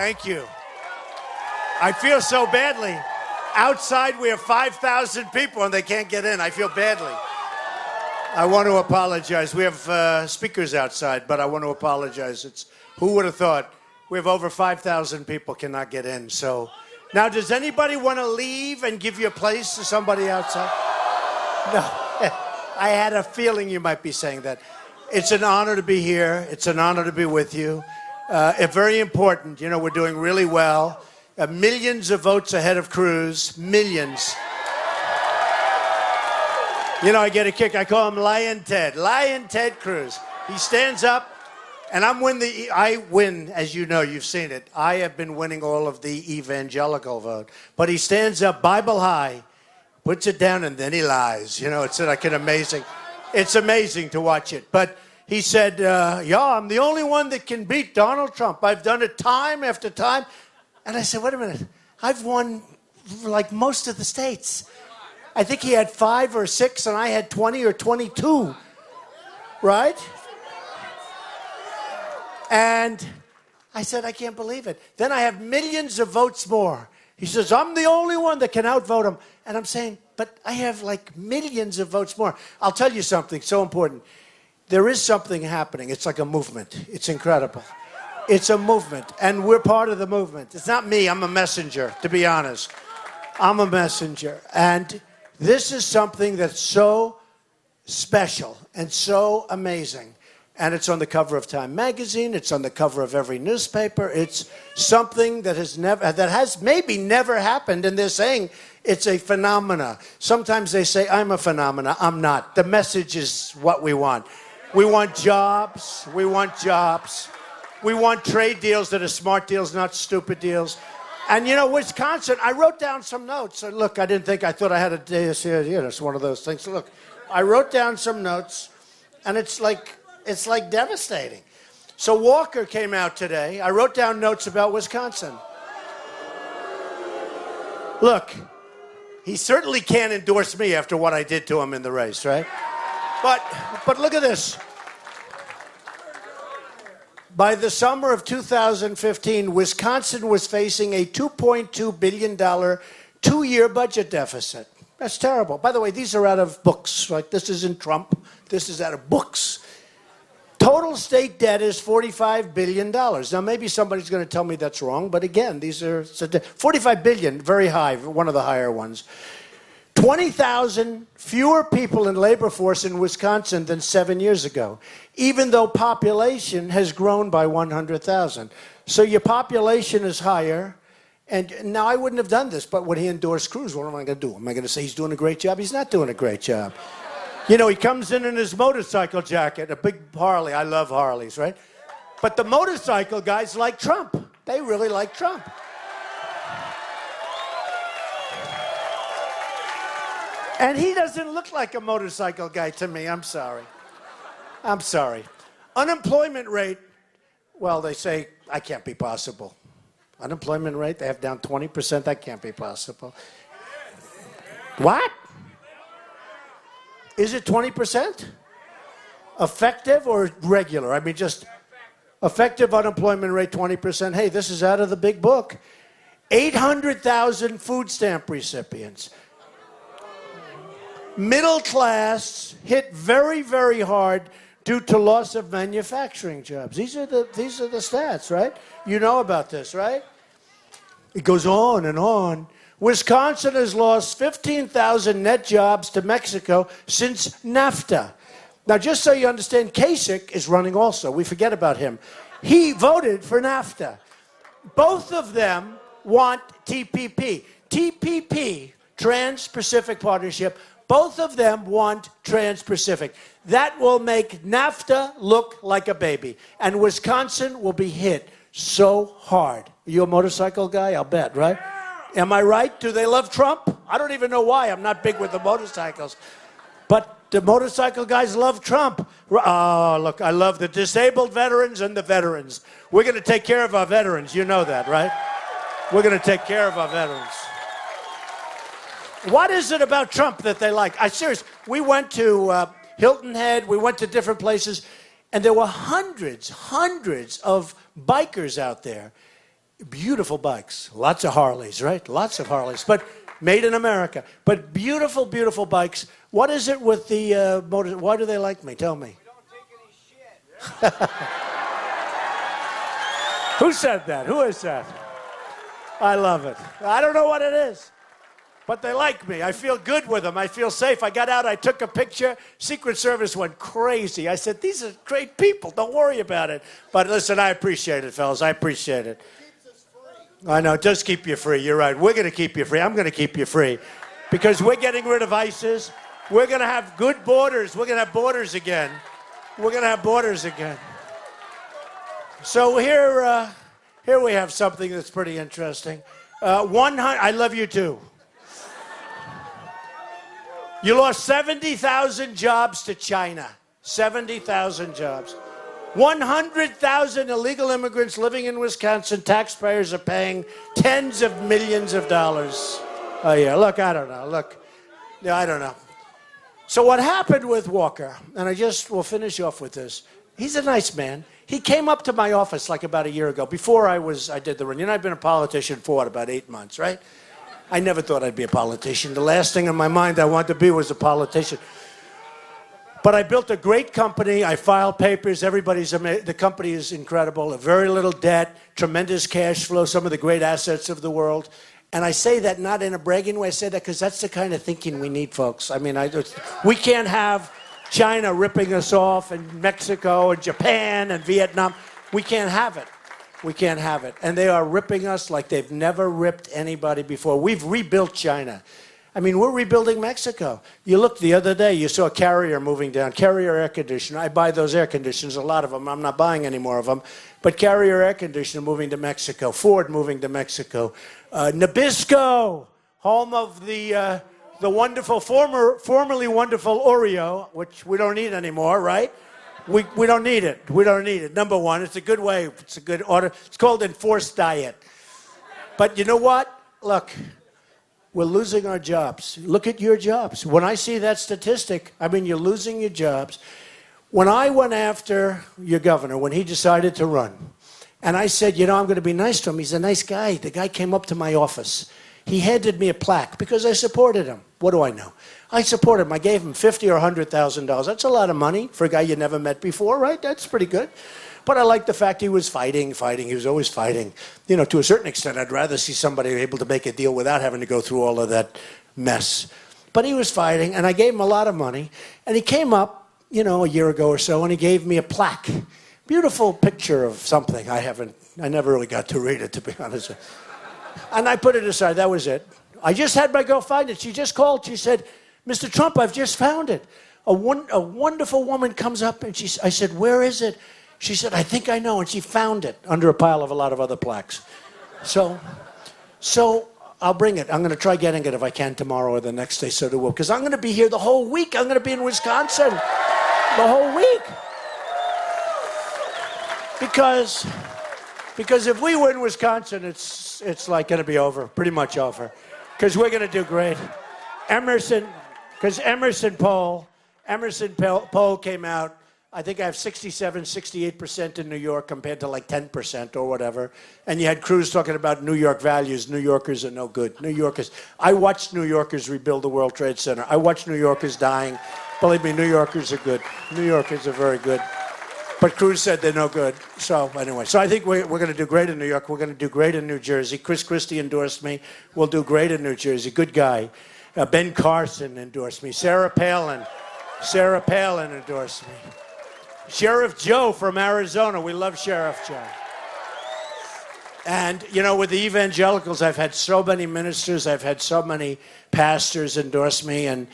Thank you. I feel so badly. Outside, we have 5,000 people, and they can't get in. I feel badly. I want to apologize. We have speakers outside, but I want to apologize. Who would have thought? We have over 5,000 people cannot get in. So now, does anybody want to leave and give you a place to somebody outside? No. I had a feeling you might be saying that. It's an honor to be here. It's an honor to be with you. It's very important. You know, we're doing really well. Millions of votes ahead of Cruz. Millions. You know, I get a kick. I call him Lion Ted. Lion Ted Cruz. He stands up, and I win, as you know, you've seen it. I have been winning all of the evangelical vote. But he stands up, Bible high, puts it down, and then he lies. You know, it's like an amazing, it's amazing to watch it. But he said, yeah, I'm the only one that can beat Donald Trump. I've done it time after time. And I said, wait a minute. I've won like most of the states. I think he had 5 or 6, and I had 20 or 22. Right? And I said, I can't believe it. Then I have millions of votes more. He says, I'm the only one that can outvote him. And I'm saying, but I have like millions of votes more. I'll tell you something so important. There is something happening. It's like a movement. It's incredible. It's a movement, and we're part of the movement. It's not me. I'm a messenger, to be honest. I'm a messenger. And this is something that's so special and so amazing. And it's on the cover of Time magazine. It's on the cover of every newspaper. It's something that has maybe never happened, and they're saying it's a phenomena. Sometimes they say, I'm a phenomena. I'm not. The message is what we want. We want jobs. We want jobs. We want trade deals that are smart deals, not stupid deals. And, you know, Wisconsin, I wrote down some notes. So, look, I thought I had a day this year. You know, it's one of those things. So, look, I wrote down some notes, and it's like devastating. So Walker came out today. I wrote down notes about Wisconsin. Look, he certainly can't endorse me after what I did to him in the race, right? But look at this. By the summer of 2015, Wisconsin was facing a $2.2 billion 2-year budget deficit. That's terrible. By the way, these are out of books. Like, this isn't Trump. This is out of books. Total state debt is $45 billion. Now, maybe somebody's going to tell me that's wrong, but again, these are $45 billion, very high, one of the higher ones. 20,000 fewer people in labor force in Wisconsin than 7 years ago, even though population has grown by 100,000. So your population is higher. And now I wouldn't have done this, but when he endorsed Cruz, what am I going to do? Am I going to say he's doing a great job? He's not doing a great job. You know, he comes in his motorcycle jacket, a big Harley. I love Harleys, right? But the motorcycle guys like Trump. They really like Trump. And he doesn't look like a motorcycle guy to me. I'm sorry. I'm sorry. Unemployment rate, well, they say, I can't be possible. Unemployment rate, they have down 20%. That can't be possible. What? Is it 20%? Effective or regular? I mean, just effective unemployment rate, 20%. Hey, this is out of the big book. 800,000 food stamp recipients. Middle class hit very, very hard due to loss of manufacturing jobs. These are the stats, right? You know about this, right? It goes on and on. Wisconsin has lost 15,000 net jobs to Mexico since NAFTA. Now, just so you understand, Kasich is running also. We forget about him. He voted for NAFTA. Both of them want TPP. TPP, Trans-Pacific Partnership. Both of them want Trans-Pacific. That will make NAFTA look like a baby. And Wisconsin will be hit so hard. You a motorcycle guy? I'll bet, right? Am I right? Do they love Trump? I don't even know why. I'm not big with the motorcycles. But the motorcycle guys love Trump. Oh, look, I love the disabled veterans and the veterans. We're going to take care of our veterans. You know that, right? We're going to take care of our veterans. What is it about Trump that they like? Seriously, we went to Hilton Head. We went to different places. And there were hundreds of bikers out there. Beautiful bikes. Lots of Harleys, right? Lots of Harleys. But made in America. But beautiful, beautiful bikes. What is it with the motor? Why do they like me? Tell me. We don't take any shit. Who said that? Who is that? I love it. I don't know what it is. But they like me. I feel good with them. I feel safe. I got out. I took a picture. Secret Service went crazy. I said, these are great people. Don't worry about it. But listen, I appreciate it, fellas. I appreciate it. I know. It does keep you free. You're right. We're going to keep you free. I'm going to keep you free. Because we're getting rid of ISIS. We're going to have good borders. We're going to have borders again. We're going to have borders again. So here we have something that's pretty interesting. 100. I love you too. You lost 70,000 jobs to China. 70,000 jobs. 100,000 illegal immigrants living in Wisconsin. Taxpayers are paying tens of millions of dollars a year. Look, I don't know. I don't know. So what happened with Walker, and we'll finish off with this. He's a nice man. He came up to my office like about a year ago, before I did the run. You know, I've been a politician for about 8 months, right? I never thought I'd be a politician. The last thing in my mind I wanted to be was a politician. But I built a great company. I filed papers. The company is incredible. Very little debt, tremendous cash flow, some of the great assets of the world. And I say that not in a bragging way. I say that because that's the kind of thinking we need, folks. I mean, we can't have China ripping us off, and Mexico and Japan and Vietnam. We can't have it. We can't have it. And they are ripping us like they've never ripped anybody before. We've rebuilt China. I mean, we're rebuilding Mexico. You looked the other day, you saw Carrier moving down. Carrier air conditioner. I buy those air conditioners, a lot of them. I'm not buying any more of them. But Carrier air conditioner moving to Mexico. Ford moving to Mexico. Nabisco, home of the wonderful, formerly wonderful Oreo, which we don't need anymore, right? We don't need it. We don't need it. Number one, it's a good way. It's a good order. It's called enforced diet. But you know what? Look, we're losing our jobs. Look at your jobs. When I see that statistic, I mean, you're losing your jobs. When I went after your governor, when he decided to run, and I said, you know, I'm going to be nice to him. He's a nice guy. The guy came up to my office. He handed me a plaque because I supported him. What do I know? I supported him. I gave him $50,000 or $100,000. That's a lot of money for a guy you never met before, right? That's pretty good. But I like the fact he was fighting. He was always fighting. You know, to a certain extent, I'd rather see somebody able to make a deal without having to go through all of that mess. But he was fighting, and I gave him a lot of money. And he came up, you know, a year ago or so, and he gave me a plaque. Beautiful picture of something. I never really got to read it, to be honest. And I put it aside. That was it. I just had my girl find it. She just called. She said, Mr. Trump, I've just found it. A wonderful woman comes up, and I said, where is it? She said, I think I know. And she found it under a pile of a lot of other plaques. So I'll bring it. I'm going to try getting it if I can tomorrow or the next day, so do will. Because I'm going to be here the whole week. I'm going to be in Wisconsin the whole week. Because if we win Wisconsin, it's like going to be over, pretty much over. Because we're going to do great. Emerson poll came out. I think I have 67, 68% in New York compared to like 10% or whatever. And you had Cruz talking about New York values. New Yorkers are no good. I watched New Yorkers rebuild the World Trade Center. I watched New Yorkers dying. Believe me, New Yorkers are good. New Yorkers are very good. But Cruz said they're no good. So anyway, I think we're going to do great in New York. We're going to do great in New Jersey. Chris Christie endorsed me. We'll do great in New Jersey. Good guy. Ben Carson endorsed me. Sarah Palin endorsed me. Sheriff Joe from Arizona. We love Sheriff Joe. And, you know, with the evangelicals, I've had so many ministers. I've had so many pastors endorse me. And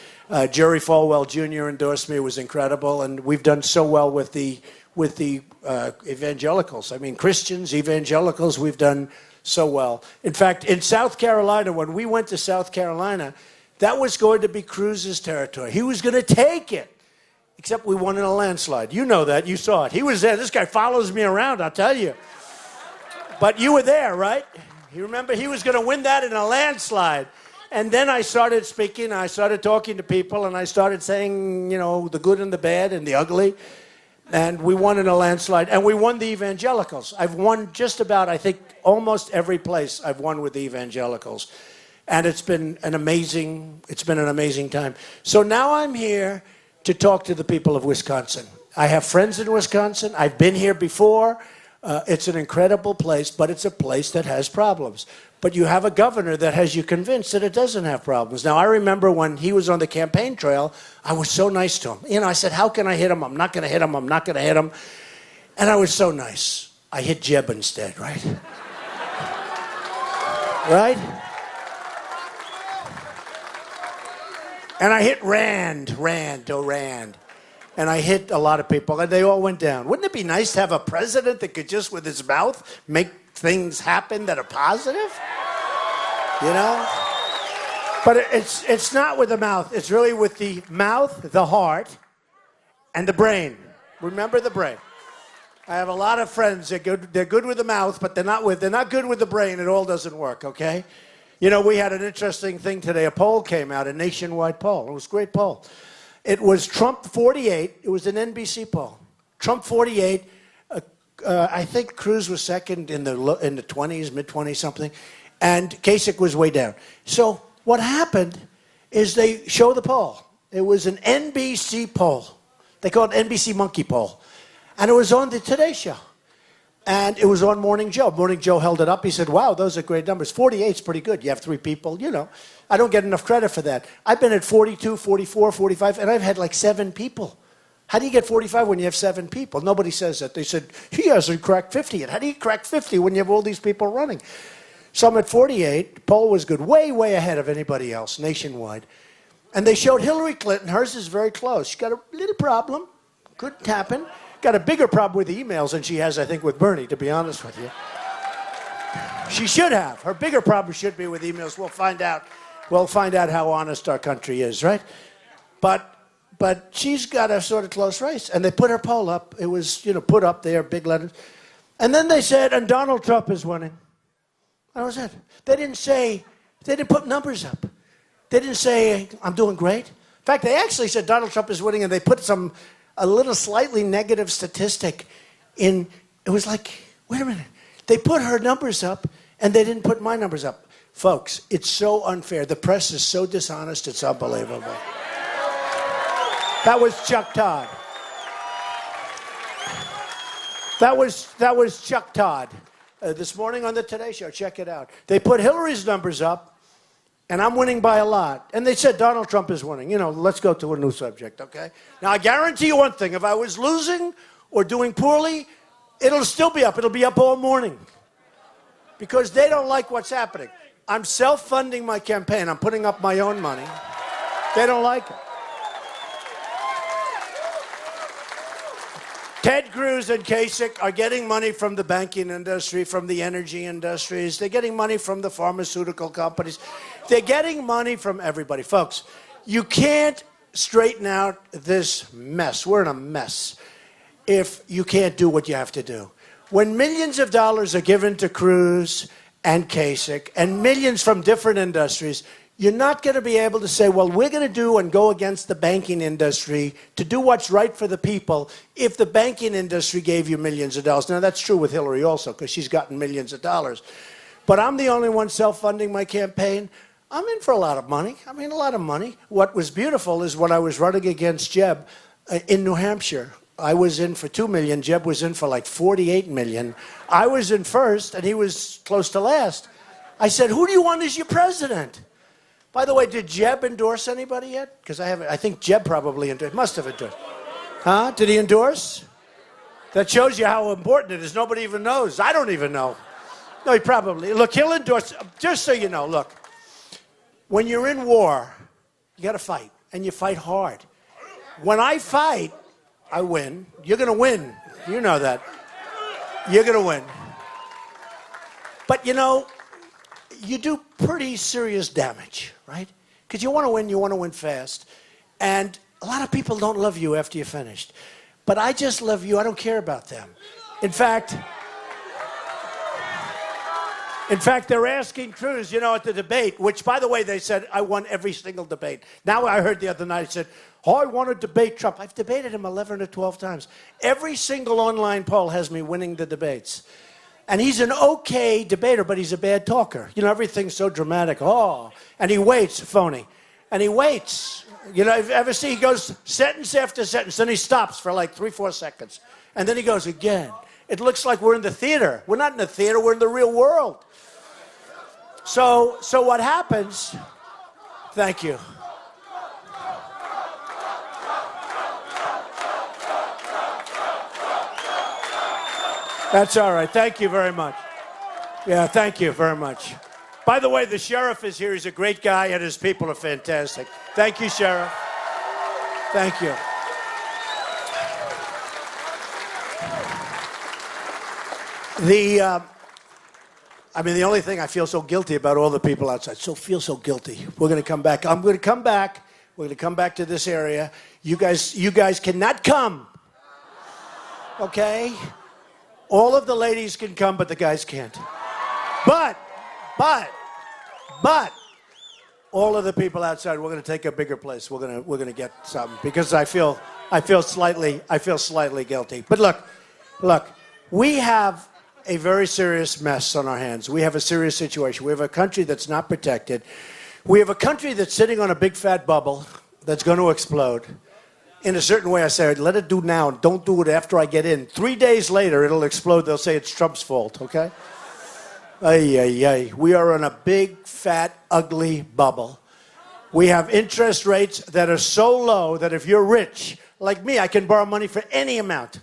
Jerry Falwell Jr. endorsed me. It was incredible. And we've done so well with the evangelicals. I mean, Christians, evangelicals, we've done so well. In fact, in South Carolina, when we went to South Carolina, that was going to be Cruz's territory. He was going to take it. Except we won in a landslide. You know that. You saw it. He was there. This guy follows me around, I'll tell you. But you were there, right? You remember he was going to win that in a landslide. And then I started speaking. I started talking to people. And I started saying, you know, the good and the bad and the ugly. And we won in a landslide. And we won the evangelicals. I've won just about, I think, almost every place I've won with the evangelicals. And it's been an amazing time. So now I'm here to talk to the people of Wisconsin. I have friends in Wisconsin. I've been here before. It's an incredible place, but it's a place that has problems. But you have a governor that has you convinced that it doesn't have problems. Now, I remember when he was on the campaign trail, I was so nice to him. You know, I said, how can I hit him? I'm not going to hit him. I'm not going to hit him. And I was so nice. I hit Jeb instead, right? Right? And I hit Rand. And I hit a lot of people, and they all went down. Wouldn't it be nice to have a president that could just, with his mouth, make things happen that are positive? You know? But it's not with the mouth. It's really with the mouth, the heart, and the brain. Remember the brain. I have a lot of friends that they're good with the mouth, but they're not good with the brain. It all doesn't work, okay? You know, we had an interesting thing today. A poll came out, a nationwide poll. It was a great poll. It was Trump 48. It was an NBC poll. Trump 48. I think Cruz was second in the 20s, mid-20s, something. And Kasich was way down. So what happened is they show the poll. It was an NBC poll. They call it NBC Monkey Poll. And it was on the Today Show. And it was on Morning Joe. Morning Joe held it up. He said, wow, those are great numbers. 48's pretty good. You have 3 people, you know. I don't get enough credit for that. I've been at 42, 44, 45, and I've had like 7 people. How do you get 45 when you have 7 people? Nobody says that. They said, he hasn't cracked 50 yet. How do you crack 50 when you have all these people running? So I'm at 48. The poll was good, way, way ahead of anybody else nationwide. And they showed Hillary Clinton. Hers is very close. She's got a little problem. Couldn't happen. Got a bigger problem with the emails than she has, I think, with Bernie, to be honest with you. She should have. Her bigger problem should be with emails. We'll find out. We'll find out how honest our country is, right? But she's got a sort of close race. And they put her poll up. It was, you know, put up there, big letters. And then they said, and Donald Trump is winning. That was it. They didn't put numbers up. They didn't say, I'm doing great. In fact, they actually said Donald Trump is winning, and they put a little slightly negative statistic in. It was like, wait a minute. They put her numbers up, and they didn't put my numbers up. Folks, it's so unfair. The press is so dishonest, it's unbelievable. That was Chuck Todd. That was Chuck Todd. This morning on the Today Show, check it out. They put Hillary's numbers up, and I'm winning by a lot. And they said Donald Trump is winning. You know, let's go to a new subject, okay? Now, I guarantee you one thing. If I was losing or doing poorly, it'll still be up. It'll be up all morning. Because they don't like what's happening. I'm self-funding my campaign. I'm putting up my own money. They don't like it. Ted Cruz and Kasich are getting money from the banking industry, from the energy industries. They're getting money from the pharmaceutical companies. They're getting money from everybody. Folks, you can't straighten out this mess. We're in a mess if you can't do what you have to do. When millions of dollars are given to Cruz and Kasich and millions from different industries, you're not going to be able to say, well, we're going to do and go against the banking industry to do what's right for the people if the banking industry gave you millions of dollars. Now, that's true with Hillary also, because she's gotten millions of dollars. But I'm the only one self-funding my campaign. I'm in for a lot of money. I mean, a lot of money. What was beautiful is when I was running against Jeb in New Hampshire, I was in for $2 million. Jeb was in for like $48 million. I was in first, and he was close to last. I said, who do you want as your president? By the way, did Jeb endorse anybody yet? Because I think Jeb probably endorsed. Must have endorsed. Huh? Did he endorse? That shows you how important it is. Nobody even knows. I don't even know. No, he probably. Look, he'll endorse. Just so you know, look. When you're in war, you got to fight. And you fight hard. When I fight, I win. You're going to win. You know that. You're going to win. But, you know, you do pretty serious damage, right? Because you want to win fast. And a lot of people don't love you after you're finished. But I just love you. I don't care about them. In fact, In fact, they're asking Cruz, at the debate, which, by the way, they said, I won every single debate. Now I heard the other night, he said, I want to debate Trump. I've debated him 11 or 12 times. Every single online poll has me winning the debates. And he's an okay debater, but he's a bad talker. Everything's so dramatic. Oh, and he waits, phony. And he waits. If you ever see, he goes sentence after sentence, then he stops for like 3-4 seconds. And then he goes again. It looks like we're in the theater. We're not in the theater, we're in the real world. So what happens, thank you. That's all right. Thank you very much. Yeah, thank you very much. By the way, the sheriff is here. He's a great guy, and his people are fantastic. Thank you, Sheriff. Thank you. The only thing I feel so guilty about all the people outside. Feel so guilty. We're going to come back. I'm going to come back. We're going to come back to this area. You guys cannot come. Okay? All of the ladies can come, but the guys can't. But, all of the people outside, we're going to take a bigger place. We're going to get something because I feel slightly guilty. But look, we have a very serious mess on our hands. We have a serious situation. We have a country that's not protected. We have a country that's sitting on a big fat bubble that's going to explode. In a certain way, I say, let it do now. Don't do it after I get in. 3 days later, it'll explode. They'll say it's Trump's fault, okay? We are in a big, fat, ugly bubble. We have interest rates that are so low that if you're rich, like me, I can borrow money for any amount.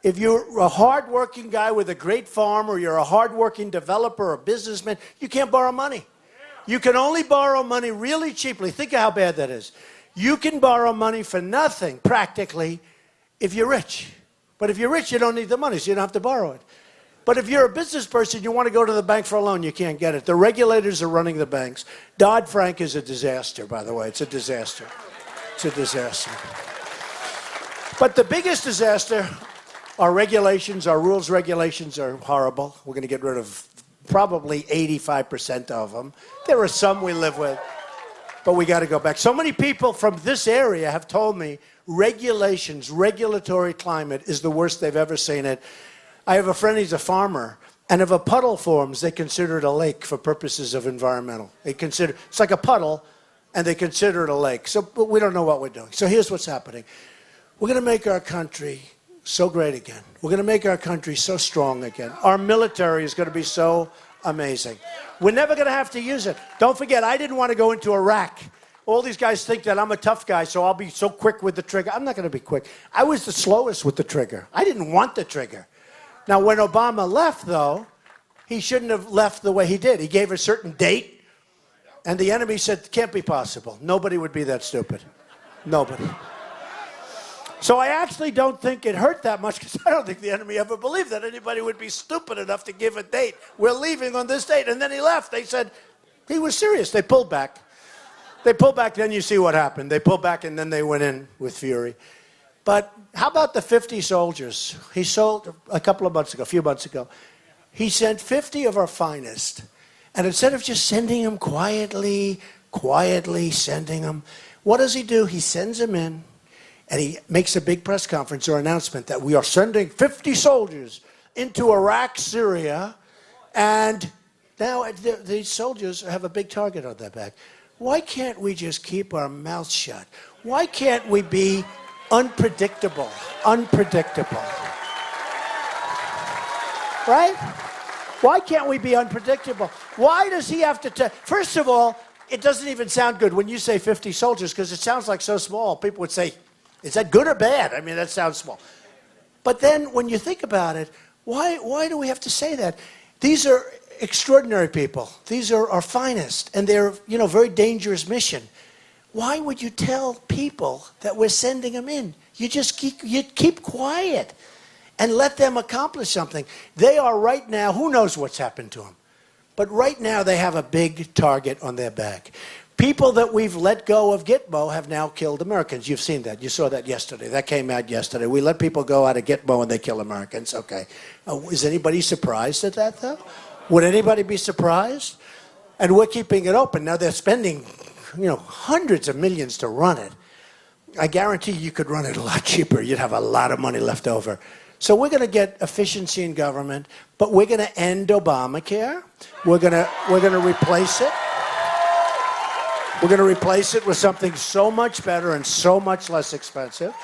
If you're a hard-working guy with a great farm or you're a hard-working developer or businessman, you can't borrow money. You can only borrow money really cheaply. Think of how bad that is. You can borrow money for nothing, practically, if you're rich. But if you're rich, you don't need the money, so you don't have to borrow it. But if you're a business person, you want to go to the bank for a loan, you can't get it. The regulators are running the banks. Dodd-Frank is a disaster, by the way. It's a disaster. It's a disaster. But the biggest disaster, our regulations, our rules regulations are horrible. We're going to get rid of probably 85% of them. There are some we live with. But we got to go back. So many people from this area have told me regulations, regulatory climate is the worst they've ever seen it. I have a friend, he's a farmer, and if a puddle forms, they consider it a lake for purposes of environmental. It's like a puddle, and they consider it a lake. But we don't know what we're doing. So here's what's happening. We're going to make our country so great again. We're going to make our country so strong again. Our military is going to be so amazing. We're never going to have to use it. Don't forget, I didn't want to go into Iraq. All these guys think that I'm a tough guy, so I'll be so quick with the trigger. I'm not going to be quick. I was the slowest with the trigger. I didn't want the trigger. Now, when Obama left, though, he shouldn't have left the way he did. He gave a certain date, and the enemy said, can't be possible. Nobody would be that stupid. Nobody. So I actually don't think it hurt that much because I don't think the enemy ever believed that anybody would be stupid enough to give a date. We're leaving on this date. And then he left. They said he was serious. They pulled back. Then you see what happened. They pulled back, and then they went in with fury. But how about the 50 soldiers? He sold a few months ago. He sent 50 of our finest. And instead of just sending them quietly sending them, what does he do? He sends them in. And he makes a big press conference or announcement that we are sending 50 soldiers into Iraq, Syria, and now these soldiers have a big target on their back. Why can't we just keep our mouths shut? Why can't we be unpredictable? Right? Why can't we be unpredictable? Why does he have to First of all, it doesn't even sound good when you say 50 soldiers because it sounds like so small. People would say, is that good or bad? I mean, that sounds small. But then when you think about it, why do we have to say that? These are extraordinary people. These are our finest, and they're, very dangerous mission. Why would you tell people that we're sending them in? You just keep quiet and let them accomplish something. They are right now, who knows what's happened to them, but right now they have a big target on their back. People that we've let go of Gitmo have now killed Americans. You've seen that. You saw that yesterday. That came out yesterday. We let people go out of Gitmo and they kill Americans. Okay. Is anybody surprised at that, though? Would anybody be surprised? And we're keeping it open. Now they're spending, hundreds of millions to run it. I guarantee you could run it a lot cheaper. You'd have a lot of money left over. So we're going to get efficiency in government, but we're going to end Obamacare. We're going to replace it. We're going to replace it with something so much better and so much less expensive.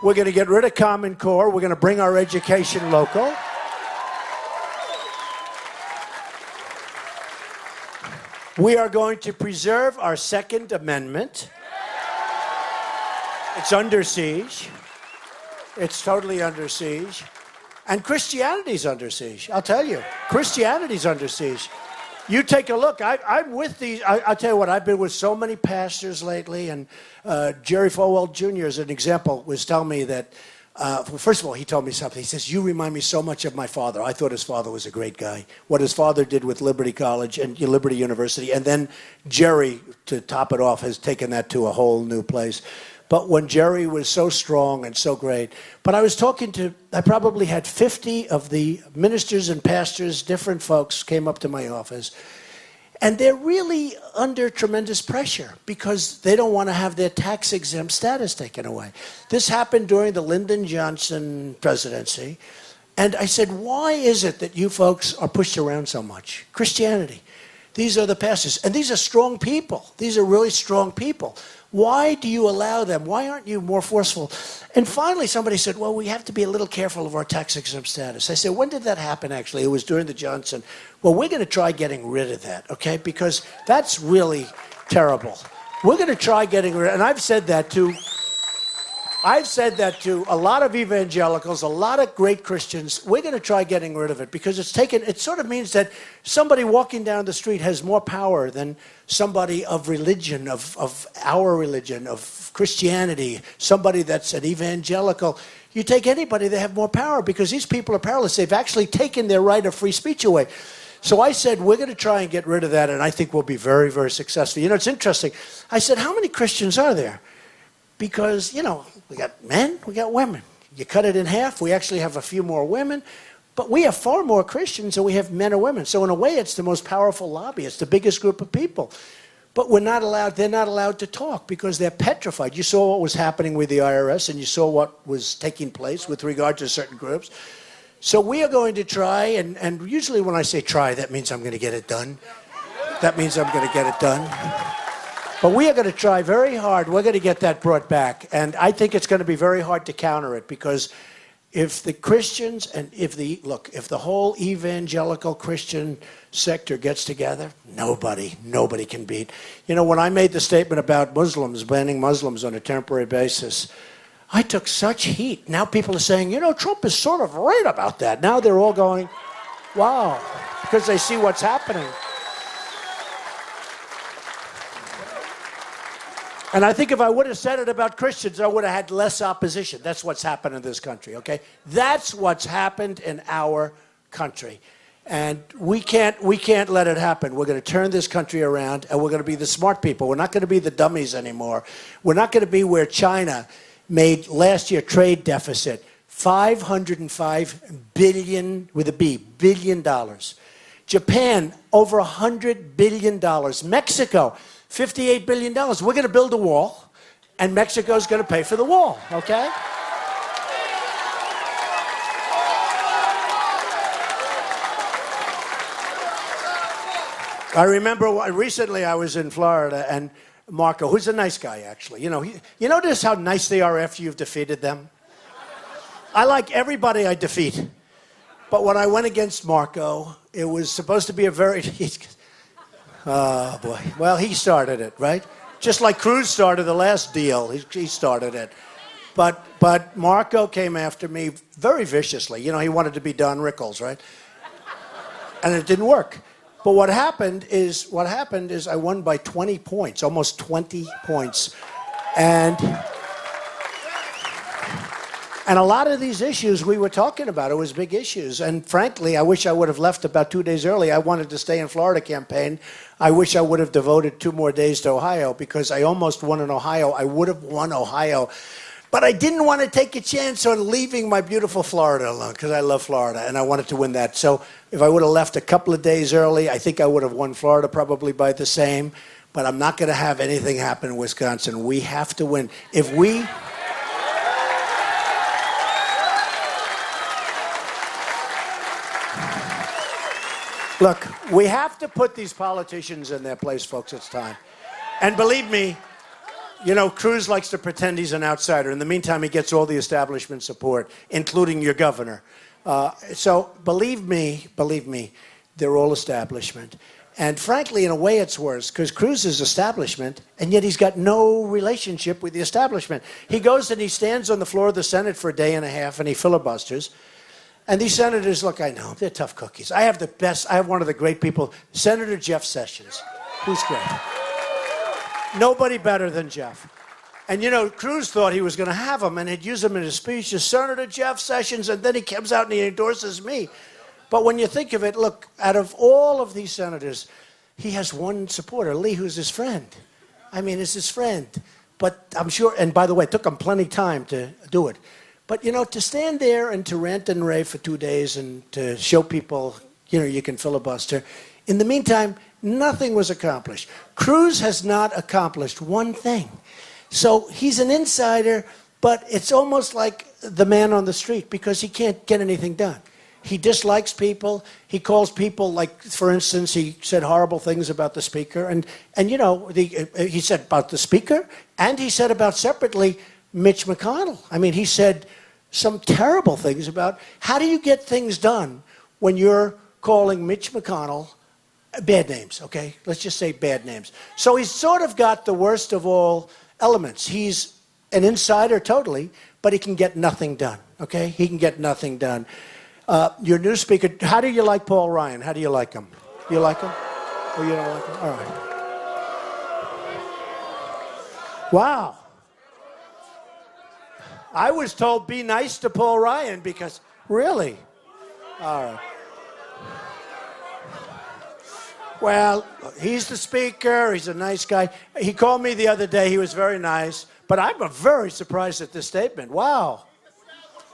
We're going to get rid of Common Core. We're going to bring our education local. We are going to preserve our Second Amendment. It's under siege. It's totally under siege. And Christianity's under siege. I'll tell you. Christianity's under siege. You take a look. I'm with these. I'll tell you what, I've been with so many pastors lately. And Jerry Falwell Jr., as an example, was telling me that, first of all, he told me something. He says, you remind me so much of my father. I thought his father was a great guy. What his father did with Liberty College and Liberty University. And then Jerry, to top it off, has taken that to a whole new place. But when Jerry was so strong and so great. But I probably had 50 of the ministers and pastors, different folks, came up to my office. And they're really under tremendous pressure because they don't want to have their tax-exempt status taken away. This happened during the Lyndon Johnson presidency. And I said, why is it that you folks are pushed around so much? Christianity. These are the pastors. And these are strong people. These are really strong people. Why do you allow them? Why aren't you more forceful? And finally, somebody said, well, we have to be a little careful of our tax-exempt status. I said, when did that happen, actually? It was during the Johnson. Well, we're going to try getting rid of that, okay? Because that's really terrible. We're going to try getting rid of it. And I've said that to a lot of evangelicals, a lot of great Christians. We're going to try getting rid of it because it sort of means that somebody walking down the street has more power than somebody of religion, of our religion, of Christianity, somebody that's an evangelical. You take anybody, they have more power because these people are powerless. They've actually taken their right of free speech away. So I said, we're going to try and get rid of that, and I think we'll be very, very successful. It's interesting. I said, how many Christians are there? Because, we got men, we got women. You cut it in half, we actually have a few more women, but we have far more Christians than we have men or women. So in a way, it's the most powerful lobby. It's the biggest group of people. But they're not allowed to talk because they're petrified. You saw what was happening with the IRS, and you saw what was taking place with regard to certain groups. So we are going to try, and usually when I say try, that means I'm going to get it done. That means I'm going to get it done. But we are going to try very hard. We're going to get that brought back. And I think it's going to be very hard to counter it because if the Christians and if the whole evangelical Christian sector gets together, nobody can beat. When I made the statement about Muslims, banning Muslims on a temporary basis, I took such heat. Now people are saying, Trump is sort of right about that. Now they're all going, wow, because they see what's happening. And I think if I would have said it about Christians, I would have had less opposition. That's what's happened in this country, okay? That's what's happened in our country. And we can't let it happen. We're going to turn this country around, and we're going to be the smart people. We're not going to be the dummies anymore. We're not going to be where China made last year trade deficit, $505 billion, with a B, billion dollars. Japan, over $100 billion. Mexico, $58 billion. We're going to build a wall, and Mexico's going to pay for the wall, okay? I remember recently I was in Florida, and Marco, who's a nice guy, actually. You notice how nice they are after you've defeated them? I like everybody I defeat. But when I went against Marco, it was supposed to be a very... Oh, boy. Well, he started it, right? Just like Cruz started the last deal. He started it. But Marco came after me very viciously. He wanted to be Don Rickles, right? And it didn't work. But what happened is I won by 20 points, almost 20 points. And a lot of these issues we were talking about, it was big issues. And frankly, I wish I would have left about 2 days early. I wanted to stay in Florida campaign. I wish I would have devoted 2 more days to Ohio because I almost won in Ohio. I would have won Ohio. But I didn't want to take a chance on leaving my beautiful Florida alone because I love Florida and I wanted to win that. So if I would have left a couple of days early, I think I would have won Florida probably by the same. But I'm not going to have anything happen in Wisconsin. We have to win. If we... Look, we have to put these politicians in their place, folks. It's time. And believe me, you know, Cruz likes to pretend he's an outsider. In the meantime, he gets all the establishment support, including your governor. So believe me, they're all establishment. And frankly, in a way, it's worse, because Cruz is establishment, and yet he's got no relationship with the establishment. He goes and he stands on the floor of the Senate for a day and a half, and he filibusters. And these senators, look, I know, they're tough cookies. I have one of the great people, Senator Jeff Sessions, who's great. Nobody better than Jeff. And, you know, Cruz thought he was going to have him, and he'd use him in his speech as Senator Jeff Sessions, and then he comes out and he endorses me. But when you think of it, look, out of all of these senators, he has one supporter, Lee, who's his friend. I mean, it's his friend. But I'm sure, and by the way, it took him plenty of time to do it. But, you know, to stand there and to rant and rave for 2 days and to show people, you know, you can filibuster. In the meantime, nothing was accomplished. Cruz has not accomplished one thing. So he's an insider, but it's almost like the man on the street because he can't get anything done. He dislikes people. He calls people, like, for instance, he said horrible things about the speaker. And you know, he said about the speaker, and he said about, separately, Mitch McConnell. I mean, he said some terrible things about how do you get things done when you're calling Mitch McConnell bad names, okay? Let's just say bad names. So he's sort of got the worst of all elements. He's an insider totally, but he can get nothing done, okay? He can get nothing done. Your new speaker, how do you like Paul Ryan? How do you like him? You like him? Oh, you don't like him? All right. Wow. I was told be nice to Paul Ryan because, really? All right. Well, he's the speaker. He's a nice guy. He called me the other day. He was very nice. But I'm very surprised at this statement. Wow.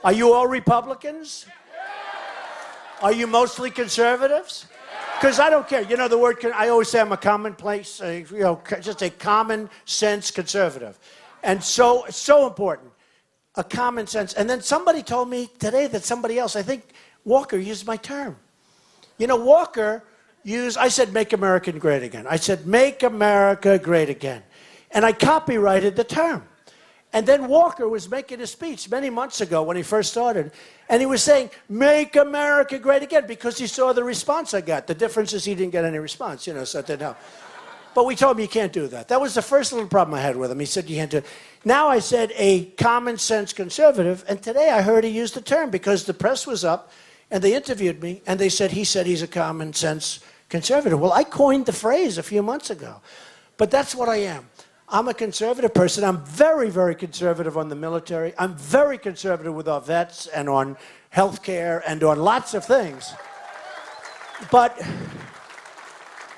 Are you all Republicans? Are you mostly conservatives? Because I don't care. You know, the word, I always say I'm a commonplace, you know, just a common sense conservative. And so, it's so important. A common sense. And then somebody told me today that somebody else, I think Walker used my term. You know, Walker used, I said, make America great again. I said, make America great again. And I copyrighted the term. And then Walker was making a speech many months ago when he first started, and he was saying, make America great again, because he saw the response I got. The difference is he didn't get any response, you know, so it didn't help. But we told him you can't do that. That was the first little problem I had with him. He said you can't do it. Now I said a common sense conservative, and today I heard he used the term because the press was up, and they interviewed me, and they said he said he's a common sense conservative. Well, I coined the phrase a few months ago, but that's what I am. I'm a conservative person. I'm very, very conservative on the military. I'm very conservative with our vets and on health care and on lots of things.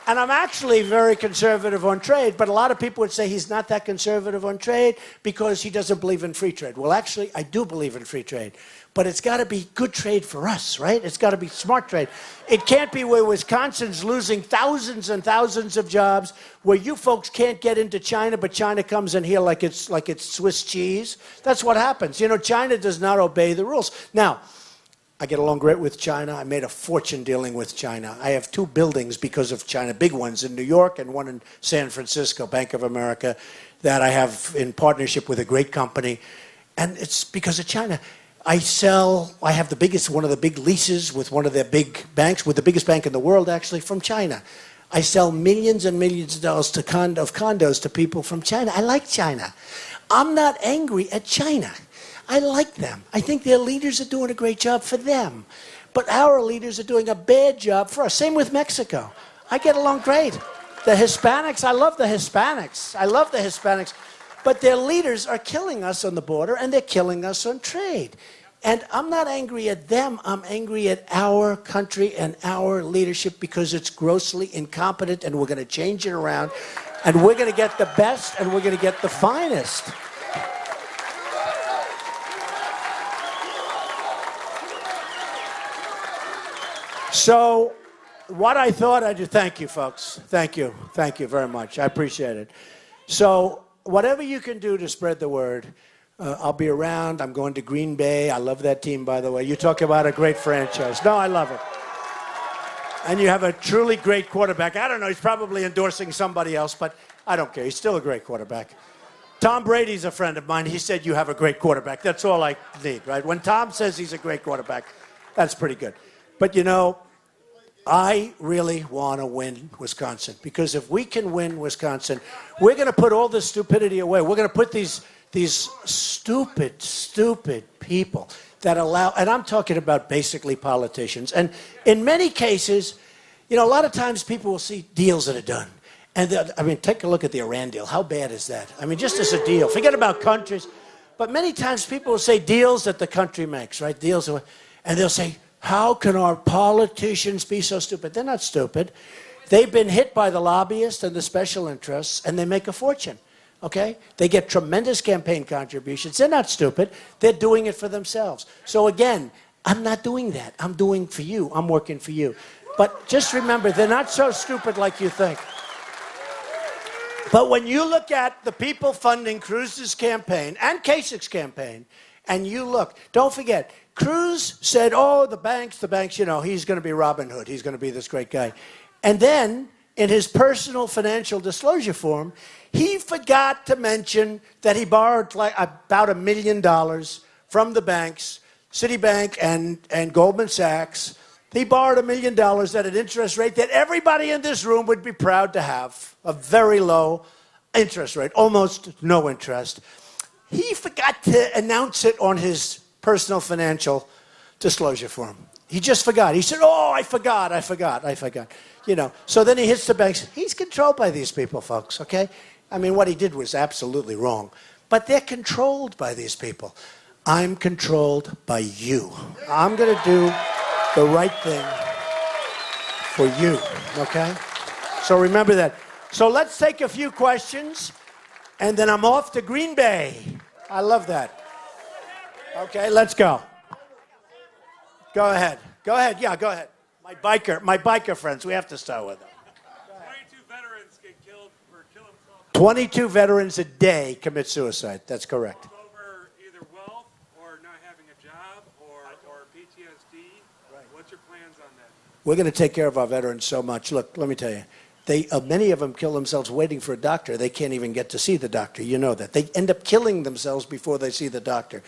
And I'm actually very conservative on trade, but a lot of people would say he's not that conservative on trade because he doesn't believe in free trade. Well, actually, I do believe in free trade, but it's got to be good trade for us, right? It's got to be smart trade. It can't be where Wisconsin's losing thousands and thousands of jobs, where you folks can't get into China, but China comes in here like it's Swiss cheese. That's what happens. You know, China does not obey the rules. Now, I get along great with China. I made a fortune dealing with China. I have 2 buildings because of China, big ones in New York and one in San Francisco, Bank of America, that I have in partnership with a great company. And it's because of China. I have the biggest, one of the big leases with one of their big banks, with the biggest bank in the world, actually, from China. I sell millions and millions of dollars of condos to people from China. I like China. I'm not angry at China. I like them. I think their leaders are doing a great job for them. But our leaders are doing a bad job for us. Same with Mexico. I get along great. The Hispanics, I love the Hispanics. I love the Hispanics. But their leaders are killing us on the border, and they're killing us on trade. And I'm not angry at them. I'm angry at our country and our leadership because it's grossly incompetent, and we're going to change it around. And we're going to get the best, and we're going to get the finest. So what I thought I'd do, thank you, folks. Thank you. Thank you very much. I appreciate it. So whatever you can do to spread the word, I'll be around. I'm going to Green Bay. I love that team, by the way. You talk about a great franchise. No, I love it. And you have a truly great quarterback. I don't know, he's probably endorsing somebody else, but I don't care. He's still a great quarterback. Tom Brady's a friend of mine. He said you have a great quarterback. That's all I need, right? When Tom says he's a great quarterback, that's pretty good. But, you know, I really want to win Wisconsin, because if we can win Wisconsin, we're going to put all this stupidity away. We're going to put these stupid people that allow, and I'm talking about basically politicians. And in many cases, you know, a lot of times people will see deals that are done. And I mean, take a look at the Iran deal. How bad is that? I mean, just as a deal. Forget about countries. But many times people will say deals that the country makes, right? Deals, and they'll say, how can our politicians be so stupid? They're not stupid. They've been hit by the lobbyists and the special interests, and they make a fortune. Okay? They get tremendous campaign contributions. They're not stupid. They're doing it for themselves. So again, I'm not doing that. I'm doing for you. I'm working for you. But just remember, they're not so stupid like you think. But when you look at the people funding Cruz's campaign and Kasich's campaign, and you look, don't forget, Cruz said, oh, the banks, you know, he's going to be Robin Hood. He's going to be this great guy. And then, in his personal financial disclosure form, he forgot to mention that he borrowed like about $1 million from the banks, Citibank and Goldman Sachs. He borrowed $1 million at an interest rate that everybody in this room would be proud to have, a very low interest rate, almost no interest. He forgot to announce it on his personal financial disclosure form. He just forgot. He said, oh, I forgot. You know, so then he hits the banks. He's controlled by these people, folks, okay? I mean, what he did was absolutely wrong. But they're controlled by these people. I'm controlled by you. I'm going to do the right thing for you, okay? So remember that. So let's take a few questions, and then I'm off to Green Bay. I love that. Okay, let's go. Go ahead. Go ahead. Yeah, go ahead. My biker friends, we have to start with them. 22 veterans get killed or kill themselves. 22 veterans a day commit suicide. That's correct. Over either wealth or not having a job or PTSD. Right. What's your plans on that? We're going to take care of our veterans so much. Look, let me tell you. Many of them kill themselves waiting for a doctor. They can't even get to see the doctor. You know that. They end up killing themselves before they see the doctor.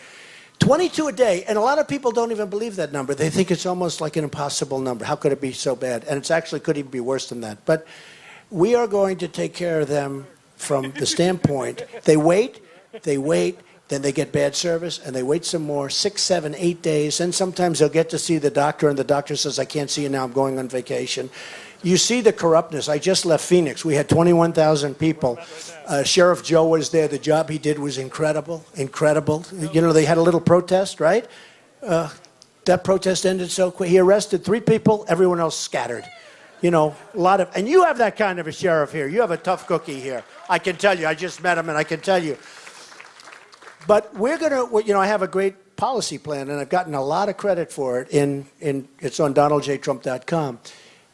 22 a day, and a lot of people don't even believe that number. They think it's almost like an impossible number. How could it be so bad? And it's actually could even be worse than that. But we are going to take care of them from the standpoint, they wait, then they get bad service, and they wait some more, 6, 7, 8 days, and sometimes they'll get to see the doctor, and the doctor says, I can't see you now, I'm going on vacation. You see the corruptness. I just left Phoenix. We had 21,000 people. Sheriff Joe was there. The job he did was incredible. You know, they had a little protest, right? That protest ended so quick. He arrested 3 people. Everyone else scattered. You know, a lot of, and you have that kind of a sheriff here. You have a tough cookie here. I can tell you. I just met him, and I can tell you. But we're going to, you know, I have a great policy plan, and I've gotten a lot of credit for it. It's on DonaldJTrump.com.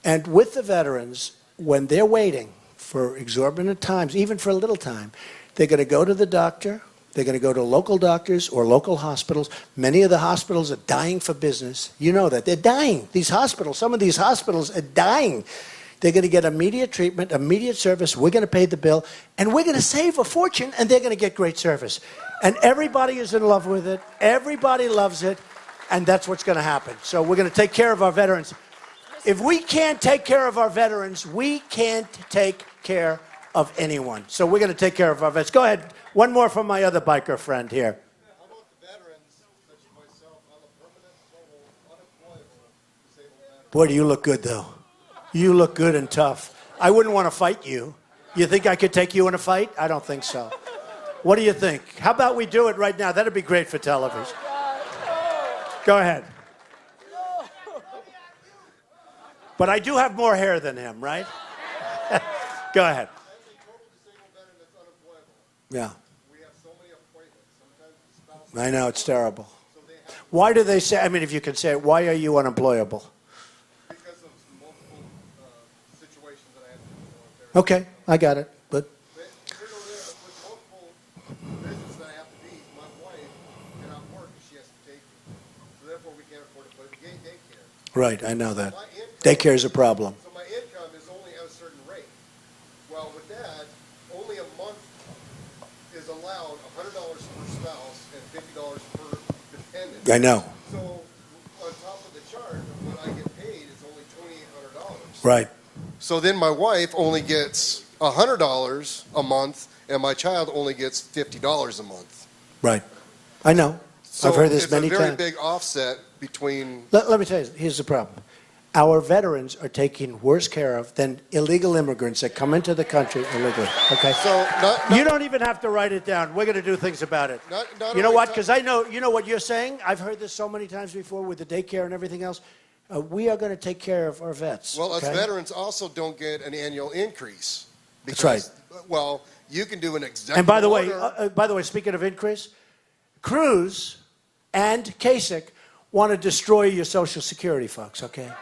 And with the veterans, when they're waiting for exorbitant times, even for a little time, they're going to go to the doctor. They're going to go to local doctors or local hospitals. Many of the hospitals are dying for business. You know that. They're dying. These hospitals, some of these hospitals are dying. They're going to get immediate treatment, immediate service. We're going to pay the bill, and we're going to save a fortune, and they're going to get great service. And everybody is in love with it. Everybody loves it, and that's what's going to happen. So we're going to take care of our veterans. If we can't take care of our veterans, we can't take care of anyone. So we're going to take care of our vets. Go ahead. One more from my other biker friend here. How about the veterans, such as myself, on a permanent, total, unemployable, disabled veteran? Boy, do you look good, though. You look good and tough. I wouldn't want to fight you. You think I could take you in a fight? I don't think so. What do you think? How about we do it right now? That'd be great for television. Go ahead. But I do have more hair than him, right? Go ahead. As a total disabled veteran that's unemployable, Yeah. we have so many appointments. Sometimes the spouse... I know, it's terrible. So they have, Why do they say, I mean, if you can say it, why are you unemployable? because Okay, I got it. But But here's over there, with multiple visits that I have to be, my wife cannot work and she has to take me. So therefore, we can't afford to put it in daycare. right, I know that. My income, Daycare is a problem. so my income is only at a certain rate. Well, with that, only a month is allowed $100 per spouse and $50 per dependent. I know. So on top of the chart, what I get paid is only $2,800. Right. So then my wife only gets $100 a month, and my child only gets $50 a month. Right. I know. So I've heard this many it's a very times. big offset between. Let me tell you, here's the problem. Our veterans are taken worse care of than illegal immigrants that come into the country illegally. Okay? So You don't even have to write it down. We're going to do things about it. Not You know only what? ta- Because I know, you know what you're saying? I've heard this so many times before with the daycare and everything else. We are going to take care of our vets. Well, us okay? veterans also don't get an annual increase. That's right. Well, you can do an executive And by the way, order. speaking of increase, Cruz and Kasich want to destroy your Social Security, folks, okay?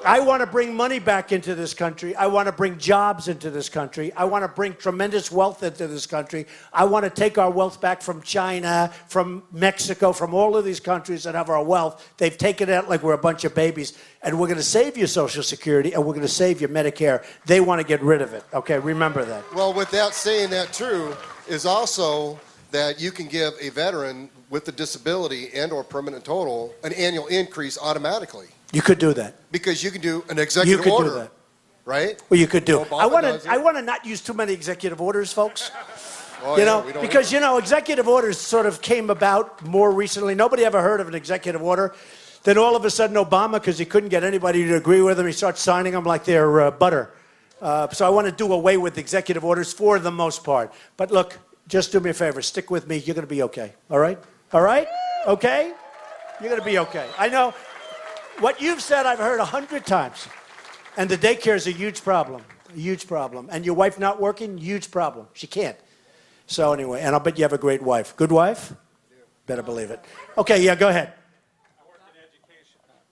I want to bring money back into this country. I want to bring jobs into this country. I want to bring tremendous wealth into this country. I want to take our wealth back from China, from Mexico, from all of these countries that have our wealth. They've taken it like we're a bunch of babies. And we're going to save your Social Security, and we're going to save your Medicare. They want to get rid of it. Okay, remember that. Well, without saying that true, is also that you can give a veteran with a disability and or permanent total an annual increase automatically. You could do that. Because you can do an You executive could order, do that. right? Well, you could do. Obama I want does it. to. I want to not use too many executive orders, folks. Oh, You yeah, know, we don't because either. executive orders sort of came about more recently. Nobody ever heard of an executive order. Then all of a sudden, Obama, because he couldn't get anybody to agree with him, he starts signing them like they're butter. So I want to do away with executive orders for the most part. But look, just do me a favor. Stick with me. You're going to be okay. All right? All right? Okay? You're going to be okay. I know. What you've said, I've heard 100 times. And the daycare is a huge problem. A huge problem. And your wife not working, huge problem. She can't. So anyway, and I'll bet you have a great wife. Good wife? Better believe it. Okay, yeah, go ahead.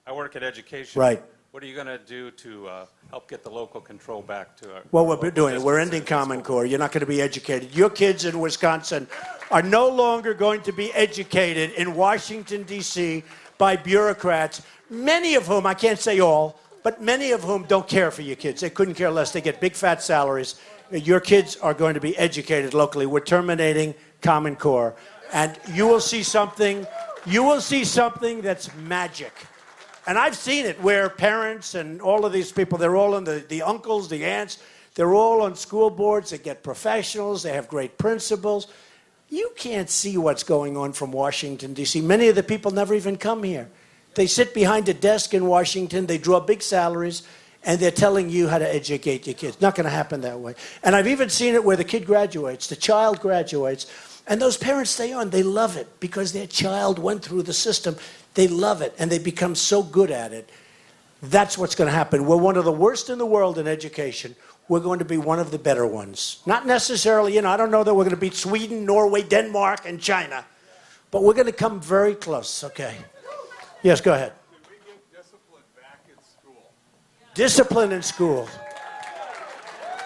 I work at education. Right. What are you going to do to help get the local control back to our Well, we're local doing it. We're districts ending and Common schools? Core. You're not going to be educated. Your kids in Wisconsin are no longer going to be educated in Washington, D.C. by bureaucrats, many of whom, I can't say all, but many of whom don't care for your kids. They couldn't care less. They get big fat salaries. Your kids are going to be educated locally. We're terminating Common Core. And you will see something that's magic. And I've seen it where parents and all of these people, they're all on the uncles, the aunts, they're all on school boards. They get professionals. They have great principals. You can't see what's going on from Washington, D.C. Many of the people never even come here. They sit behind a desk in Washington. They draw big salaries, and they're telling you how to educate your kids. Not going to happen that way. And I've even seen it where the kid graduates, the child graduates, and those parents stay on. They love it because their child went through the system. They love it, and they become so good at it. That's what's going to happen. We're one of the worst in the world in education. We're going to be one of the better ones. Not necessarily, I don't know that we're going to beat Sweden, Norway, Denmark, and China. But we're going to come very close, okay? Yes, go ahead. Can we get discipline back in school? Discipline in school.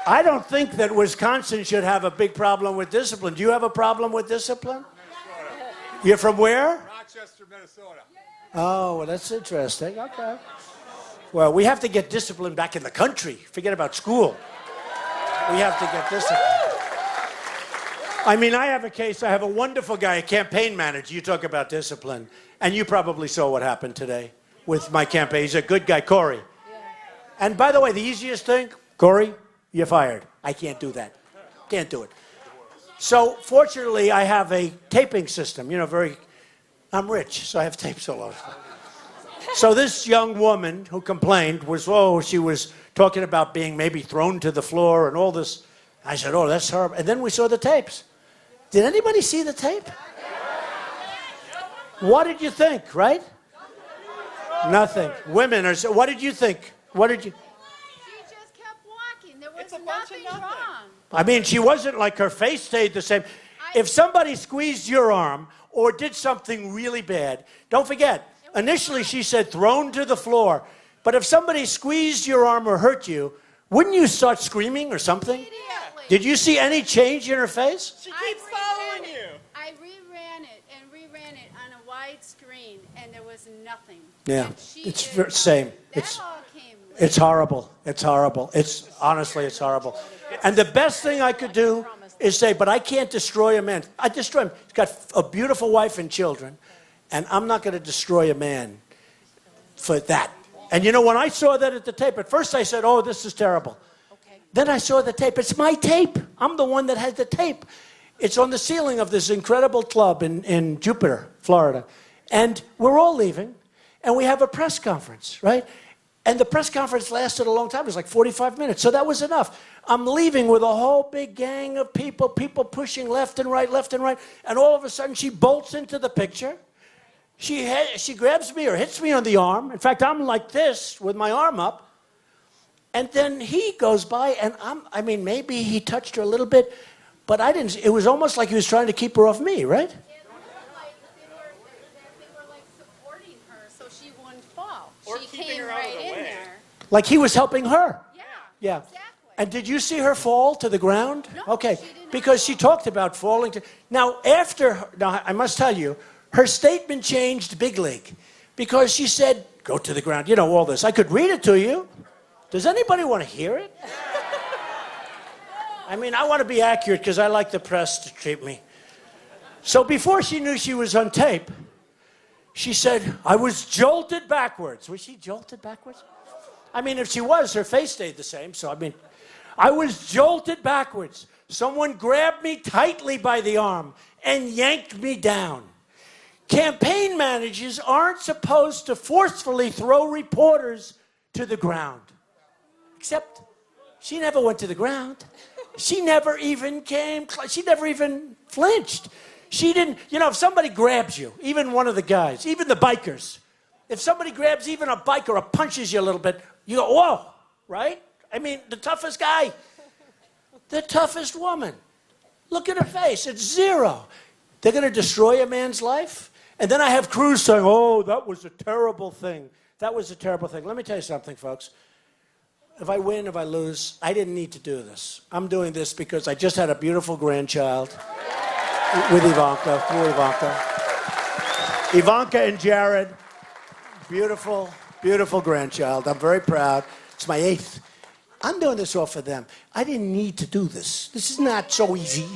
I don't think that Wisconsin should have a big problem with discipline. Do you have a problem with discipline? Minnesota. You're from where? Rochester, Minnesota. Oh, well, that's interesting. Okay. Well, we have to get discipline back in the country. Forget about school. We have to get discipline. I mean, I have a case. I have a wonderful guy, a campaign manager. You talk about discipline. And you probably saw what happened today with my campaign. He's a good guy, Corey. And by the way, the easiest thing, Corey, you're fired. I can't do that. Can't do it. So fortunately, I have a taping system. I'm rich, so I have tapes all over. So this young woman who complained she was talking about being maybe thrown to the floor and all this. I said, oh, that's horrible. And then we saw the tapes. Did anybody see the tape? What did you think, right? Nothing. Women are, what did you think? What did you? She just kept walking. There was nothing wrong. I mean, she wasn't like her face stayed the same. If somebody squeezed your arm or did something really bad, don't forget, initially she said thrown to the floor. But if somebody squeezed your arm or hurt you, wouldn't you start screaming or something? Immediately. Did you see any change in her face? She keeps following you. I reran it on a wide screen, and there was nothing. Yeah, And she it's did same. That It's all came later. it's horrible. It's horrible. It's honestly, it's horrible. And the best thing I could do is say, but I can't destroy a man. I destroy him. He's got a beautiful wife and children, and I'm not going to destroy a man for that. And you know, when I saw that at the tape, at first I said, oh, this is terrible. Then I saw the tape. It's my tape. I'm the one that has the tape. It's on the ceiling of this incredible club in Jupiter, Florida. And we're all leaving, and we have a press conference, right? And the press conference lasted a long time. It was like 45 minutes. So that was enough. I'm leaving with a whole big gang of people pushing left and right. And all of a sudden, she bolts into the picture. She grabs me or hits me on the arm. In fact, I'm like this with my arm up. And then he goes by, and maybe he touched her a little bit, but I didn't. It was almost like he was trying to keep her off me, right? It looked like they were like supporting her so she wouldn't fall. Or She keeping came her out of right the in way. there. Like he was helping her. Yeah. Yeah. Exactly. And did you see her fall to the ground? No, Okay. she did not Because she talked about falling to. Now, I must tell you, her statement changed big league. Because she said, go to the ground. You know, all this. I could read it to you. Does anybody want to hear it? I mean, I want to be accurate because I like the press to treat me. So before she knew she was on tape, she said, I was jolted backwards. Was she jolted backwards? I mean, if she was, her face stayed the same. So, I was jolted backwards. Someone grabbed me tightly by the arm and yanked me down. Campaign managers aren't supposed to forcefully throw reporters to the ground. Except she never went to the ground. She never even she never even flinched. She didn't, if somebody grabs you, even one of the guys, even the bikers, if somebody grabs even a biker or punches you a little bit, you go, whoa, right? The toughest guy, the toughest woman. Look at her face, it's zero. They're going to destroy a man's life? And then I have crews saying, oh, that was a terrible thing. That was a terrible thing. Let me tell you something, folks. If I win, if I lose, I didn't need to do this. I'm doing this because I just had a beautiful grandchild with Ivanka, through Ivanka. Ivanka and Jared, beautiful, beautiful grandchild. I'm very proud. It's my 8th. I'm doing this all for them. I didn't need to do this. This is not so easy.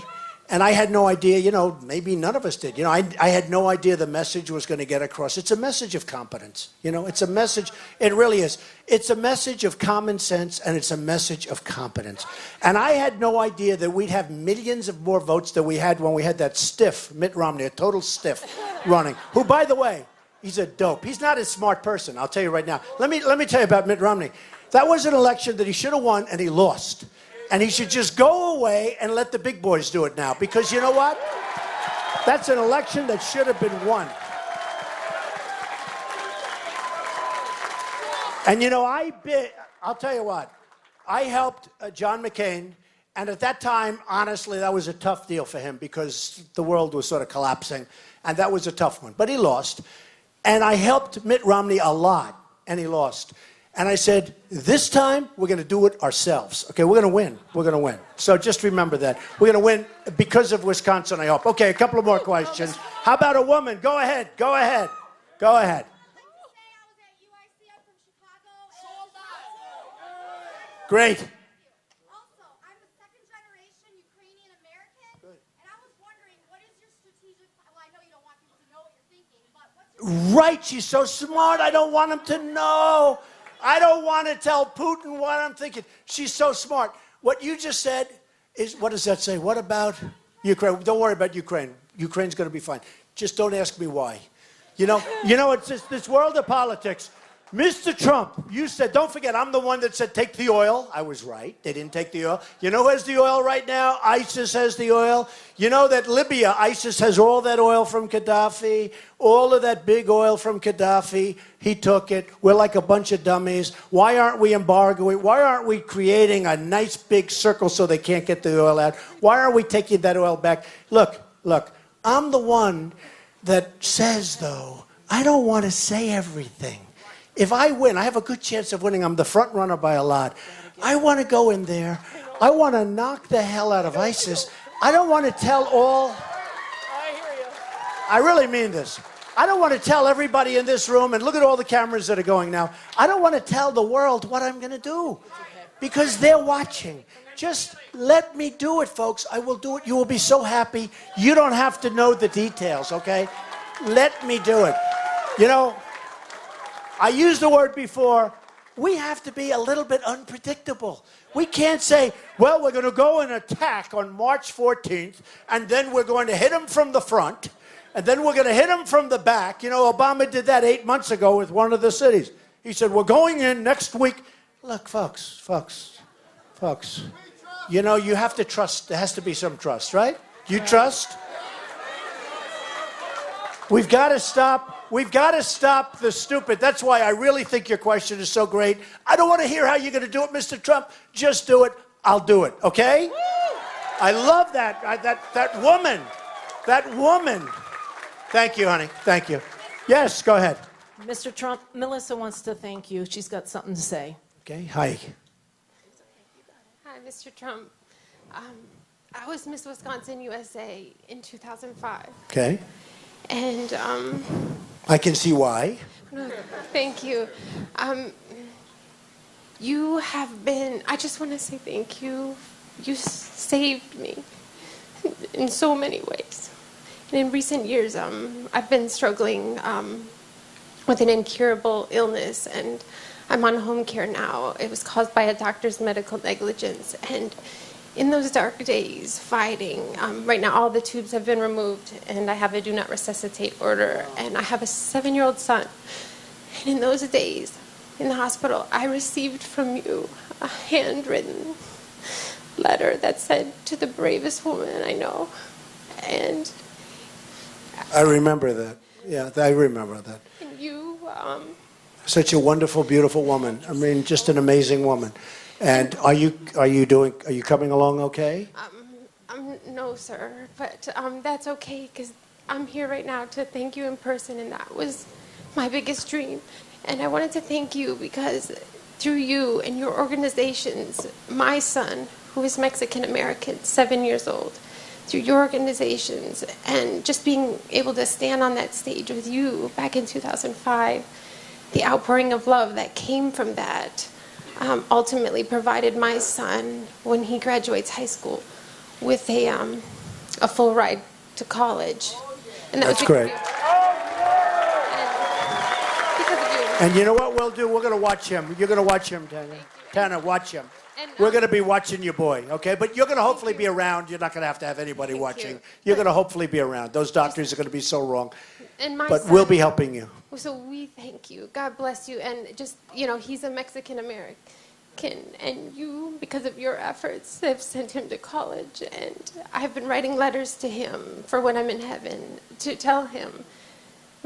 And I had no idea, maybe none of us did. I had no idea the message was going to get across. It's a message of competence. It's a message, it really is. It's a message of common sense, and it's a message of competence. And I had no idea that we'd have millions of more votes than we had when we had that stiff Mitt Romney, a total stiff running, who, by the way, he's a dope. He's not a smart person, I'll tell you right now. Let me tell you about Mitt Romney. That was an election that he should have won, and he lost. And he should just go away and let the big boys do it now. Because you know what? That's an election that should have been won. And I'll tell you what. I helped John McCain. And at that time, honestly, that was a tough deal for him because the world was sort of collapsing. And that was a tough one. But he lost. And I helped Mitt Romney a lot. And he lost. And I said, this time, we're going to do it ourselves. Okay, we're going to win. We're going to win. So just remember that. We're going to win because of Wisconsin, I hope. Okay, a couple of more questions. How about a woman? Go ahead. Go ahead. Go ahead. Great. Also, I'm a second-generation Ukrainian-American, and I was wondering, what is your strategic... Well, I know you don't want people to know what you're thinking, but what's your... Right, she's so smart. I don't want them to know. I don't want to tell Putin what I'm thinking. She's so smart. What you just said is, what does that say? What about Ukraine? Don't worry about Ukraine. Ukraine's going to be fine. Just don't ask me why. It's just this world of politics. Mr. Trump, you said, don't forget, I'm the one that said take the oil. I was right. They didn't take the oil. You know who has the oil right now? ISIS has the oil. You know that Libya, ISIS has all that oil from Gaddafi, all of that big oil from Gaddafi. He took it. We're like a bunch of dummies. Why aren't we embargoing? Why aren't we creating a nice big circle so they can't get the oil out? Why aren't we taking that oil back? Look, I'm the one that says, though, I don't want to say everything. if I win, I have a good chance of winning. I'm the front runner by a lot. I want to go in there. I want to knock the hell out of ISIS. I don't want to tell all. I hear you. I really mean this. I don't want to tell everybody in this room, and look at all the cameras that are going now. I don't want to tell the world what I'm going to do because they're watching. Just let me do it, folks. I will do it. You will be so happy. You don't have to know the details, okay? Let me do it. You know, I used the word before. We have to be a little bit unpredictable. We can't say, well, we're going to go and attack on March 14th, and then we're going to hit them from the front, and then we're going to hit them from the back. You know, Obama did that 8 months ago with one of the cities. He said, we're going in next week. Look, folks. You know, you have to trust. There has to be some trust, right? You trust? We've got to stop the stupid. That's why I really think your question is so great. I don't want to hear how you're going to do it, Mr. Trump. Just do it. I'll do it, okay? I love that. That woman. That woman. Thank you, honey. Thank you. Yes, go ahead. Mr. Trump, Melissa wants to thank you. She's got something to say. Okay, hi. Hi, Mr. Trump. I was Miss Wisconsin USA in 2005. Okay. And, I can see why. thank you. You have been, I just want to say thank you. You saved me in so many ways. And in recent years, I've been struggling with an incurable illness, and I'm on home care now. It was caused by a doctor's medical negligence. And in those dark days, fighting, right now all the tubes have been removed, and I have a do not resuscitate order, and I have a 7-year-old son. And in those days, in the hospital, I received from you a handwritten letter that said, to the bravest woman I know. And I remember that. Yeah, I remember that. you, Such a wonderful, beautiful woman. I mean, just an amazing woman. And are you coming along okay? no, sir, but that's okay, because I'm here right now to thank you in person, and that was my biggest dream. And I wanted to thank you because through you and your organizations, my son, who is Mexican American, 7 years old, through your organizations, and just being able to stand on that stage with you back in 2005, the outpouring of love that came from that ultimately provided my son, when he graduates high school, with a full ride to college. And that That's was great. And because of you. And you know what we'll do? We're going to watch him. You're going to watch him, Tanya. Tana, watch him. And, We're going to be watching your boy, okay? But you're going to hopefully be around. You're not going to have anybody watching. You're going to hopefully be around. Those doctors are going to be so wrong. And my But son, we'll be helping you. So we thank you. God bless you. And just, you know, he's a Mexican American. And you, because of your efforts, have sent him to college. And I've been writing letters to him for when I'm in heaven to tell him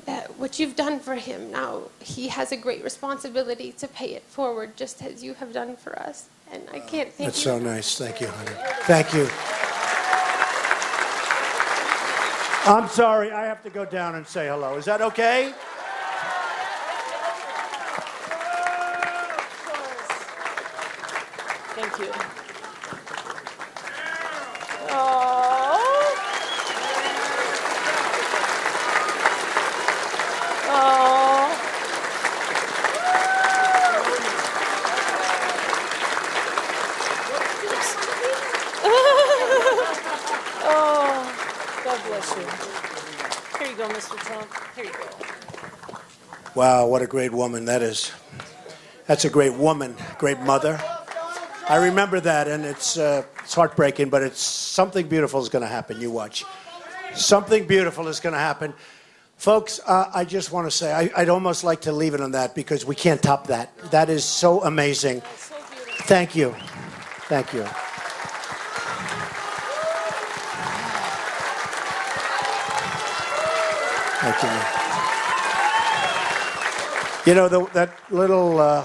that what you've done for him, now he has a great responsibility to pay it forward, just as you have done for us. And I can't thank That's you. so nice. Thank you, honey. Thank you. I'm sorry. I have to go down and say hello. Is that okay? Thank you. God bless you. Here you go, Mr. Trump. Here you go. Wow, what a great woman that is. That's a great woman, great mother. I remember that, and it's heartbreaking, but it's something beautiful is going to happen. You watch. Something beautiful is going to happen. Folks, I just want to say, I'd almost like to leave it on that because we can't top that. That is so amazing. Thank you. Thank you. Thank you. You know, that little,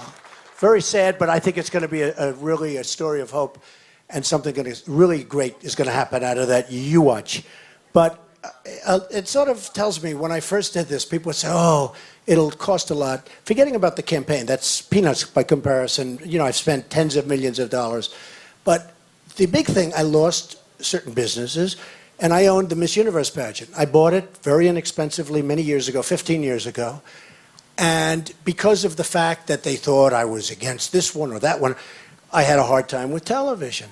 very sad, but I think it's going to be really a story of hope, and something really great is going to happen out of that. You watch. But it sort of tells me, when I first did this, people would say, oh, It'll cost a lot. Forgetting about the campaign, that's peanuts by comparison. You know, I've spent tens of millions of dollars. But the big thing, I lost certain businesses, and I owned the Miss Universe pageant. I bought it very inexpensively many years ago, 15 years ago. And because of the fact that they thought I was against this one or that one, I had a hard time with television.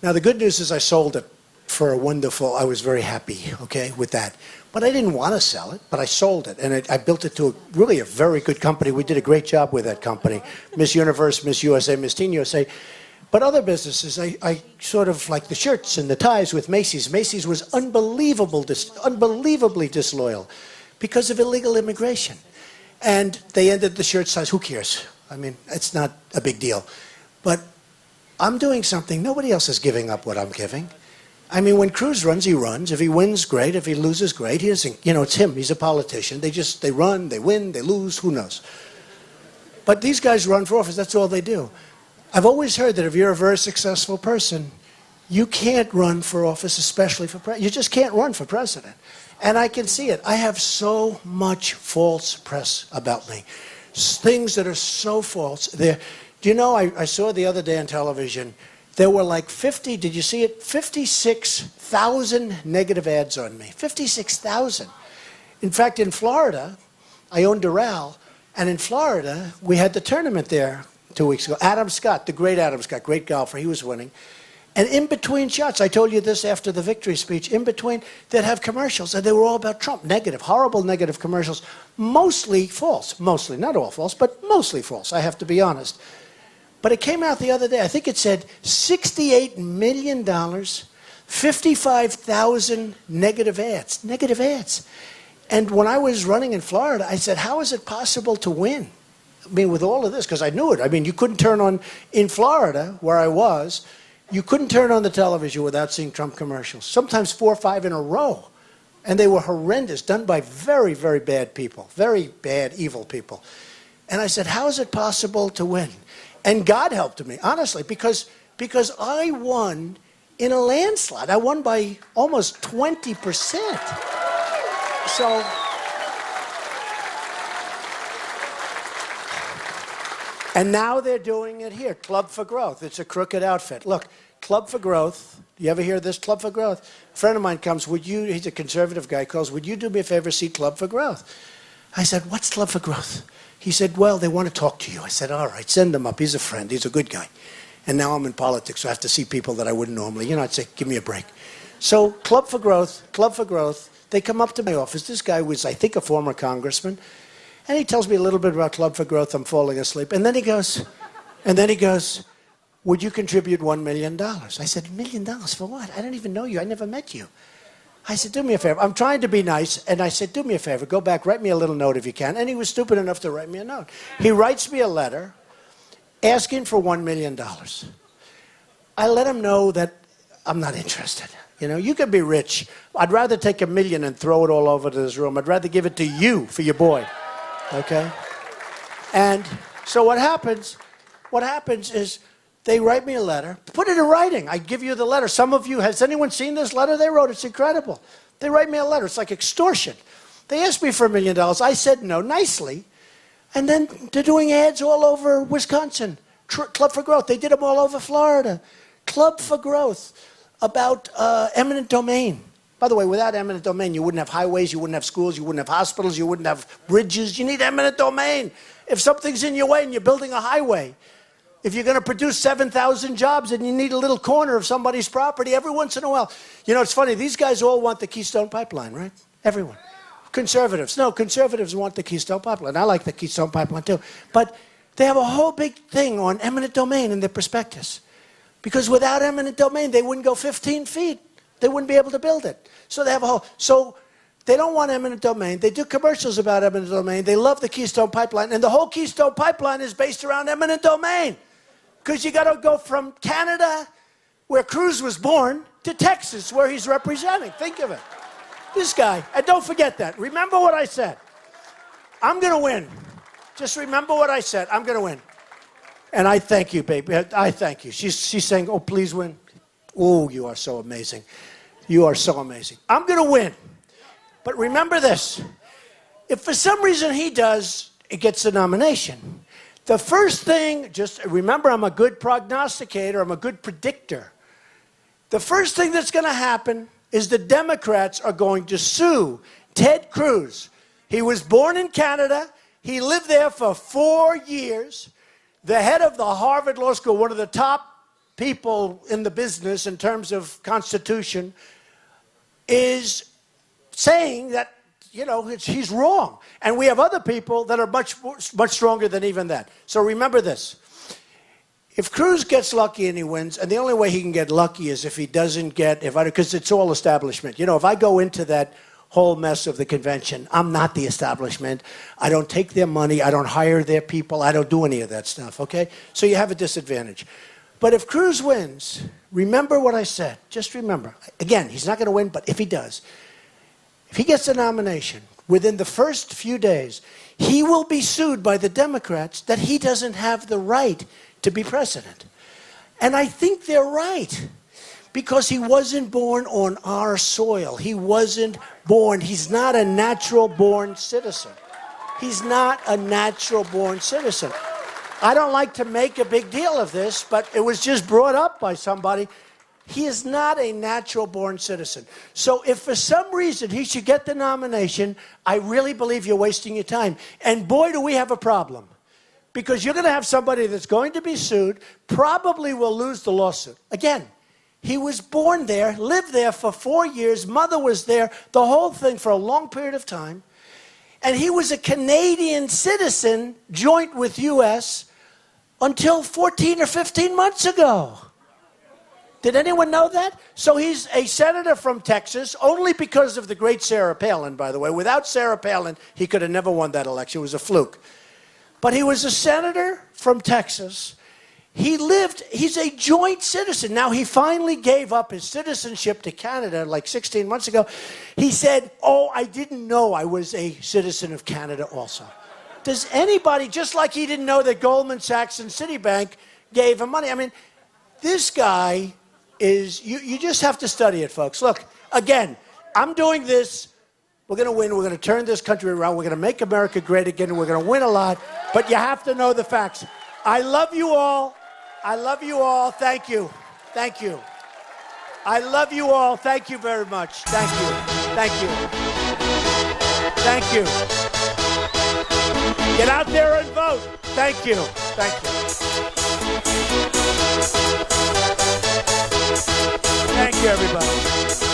Now, the good news is I sold it for a wonderful, I was very happy, okay, with that. But I didn't want to sell it, but I sold it. And I built it to really a very good company. We did a great job with that company. Miss Universe, Miss USA, Miss Teen USA. But other businesses, I sort of like the shirts and the ties with Macy's. Macy's was unbelievably disloyal because of illegal immigration. And they ended the shirt size. Who cares? I mean, it's not a big deal. But I'm doing something. Nobody else is giving up what I'm giving. I mean, when Cruz runs, he runs. If he wins, great. If he loses, great. He doesn't, you know, it's him. He's a politician. They run, they win, they lose. Who knows? But these guys run for office. That's all they do. I've always heard that if you're a very successful person, you can't run for office, especially for president. You just can't run for president. And I can see it. I have so much false press about me. Things that are so false. Do you know, I saw the other day on television, there were like 50, did you see it? 56,000 negative ads on me. 56,000. In fact, in Florida, I owned Doral, and in Florida, we had the tournament there 2 weeks ago. Adam Scott, the great Adam Scott, great golfer, he was winning. And in between shots, I told you this after the victory speech, in between, they'd have commercials, and they were all about Trump, negative, horrible negative commercials, mostly false, mostly, not all false, but mostly false, I have to be honest. But it came out the other day, I think it said $68 million, 55,000 negative ads, And when I was running in Florida, I said, how is it possible to win? I mean, with all of this, because I knew it. I mean, you couldn't turn on, in Florida, where I was, you couldn't turn on the television without seeing Trump commercials, sometimes 4 or 5 in a row. And they were horrendous, done by very, very bad people, very bad, evil people. And I said, how is it possible to win? And God helped me, honestly, because I won in a landslide. I won by almost 20%. So, and now they're doing it here, Club for Growth. It's a crooked outfit. Look, Club for Growth. You ever hear this? Club for Growth. A friend of mine comes, he's a conservative guy, calls, would you do me a favor, see Club for Growth? I said, what's Club for Growth? He said, well, they want to talk to you. I said, all right, send him up. He's a friend. He's a good guy. And now I'm in politics, so I have to see people that I wouldn't normally. You know, I'd say, give me a break. So Club for Growth, they come up to my office. This guy was, I think, a former congressman. And he tells me a little bit about Club for Growth. I'm falling asleep. And then he goes, would you contribute $1 million? I said, $1 million for what? I don't even know you. I never met you. I said, do me a favor. I'm trying to be nice. And I said, do me a favor. Go back, write me a little note if you can. And he was stupid enough to write me a note. He writes me a letter asking for $1 million. I let him know that I'm not interested. You know, you can be rich. I'd rather take $1 million and throw it all over to this room. I'd rather give it to you for your boy. Okay? And so what happens is they write me a letter. Put it in writing. I give you the letter. Some of you, has anyone seen this letter they wrote? It's incredible. They write me a letter. It's like extortion. They asked me for $1 million. I said no, nicely. And then they're doing ads all over Wisconsin. Club for Growth. They did them all over Florida. Club for Growth about eminent domain. By the way, without eminent domain, you wouldn't have highways, you wouldn't have schools, you wouldn't have hospitals, you wouldn't have bridges. You need eminent domain. If something's in your way and you're building a highway, if you're going to produce 7,000 jobs and you need a little corner of somebody's property every once in a while. You know, it's funny. These guys all want the Keystone Pipeline, right? Everyone. Conservatives. No, conservatives want the Keystone Pipeline. I like the Keystone Pipeline too. But they have a whole big thing on eminent domain in their prospectus. Because without eminent domain, they wouldn't go 15 feet. They wouldn't be able to build it. So they have a whole... So they don't want eminent domain. They do commercials about eminent domain. They love the Keystone Pipeline. And the whole Keystone Pipeline is based around eminent domain. Because you got to go from Canada, where Cruz was born, to Texas, where he's representing. Think of it. This guy. And don't forget that. Remember what I said. I'm going to win. Just remember what I said. I'm going to win. And I thank you, baby. I thank you. She's saying, oh, please win. Oh, you are so amazing. You are so amazing. I'm going to win. But remember this. if for some reason he does, it gets the nomination. The first thing, just remember, I'm a good prognosticator, I'm a good predictor. The first thing that's going to happen is the Democrats are going to sue Ted Cruz. He was born in Canada. He lived there for 4 years. The head of the Harvard Law School, one of the top people in the business in terms of Constitution, is saying that, he's wrong. And we have other people that are much stronger than even that. So remember this. If Cruz gets lucky and he wins, and the only way he can get lucky is if he doesn't get, because it's all establishment. If I go into that whole mess of the convention, I'm not the establishment. I don't take their money. I don't hire their people. I don't do any of that stuff, okay? So you have a disadvantage. But if Cruz wins, remember what I said. Just remember. Again, he's not going to win, but if he does, if he gets the nomination, within the first few days, he will be sued by the Democrats that he doesn't have the right to be president. And I think they're right, because he wasn't born on our soil. He wasn't born. He's not a natural-born citizen. He's not a natural-born citizen. I don't like to make a big deal of this, but it was just brought up by somebody. He is not a natural-born citizen. So if for some reason he should get the nomination, I really believe you're wasting your time. And boy, do we have a problem. Because you're going to have somebody that's going to be sued, probably will lose the lawsuit. Again, he was born there, lived there for 4 years, mother was there, the whole thing for a long period of time. And he was a Canadian citizen, joint with U.S., until 14 or 15 months ago. Did anyone know that? So he's a senator from Texas, only because of the great Sarah Palin, by the way. Without Sarah Palin, he could have never won that election. It was a fluke. But he was a senator from Texas. He's a joint citizen. Now, he finally gave up his citizenship to Canada like 16 months ago. He said, I didn't know I was a citizen of Canada also. Does anybody, just like he didn't know that Goldman Sachs and Citibank gave him money? I mean, this guy is, you just have to study it, folks. Look, again, I'm doing this. We're going to win. We're going to turn this country around. We're going to make America great again. And we're going to win a lot. But you have to know the facts. I love you all. I love you all. Thank you. Thank you. I love you all. Thank you very much. Thank you. Thank you. Thank you. Get out there and vote. Thank you. Thank you. Thank you, everybody.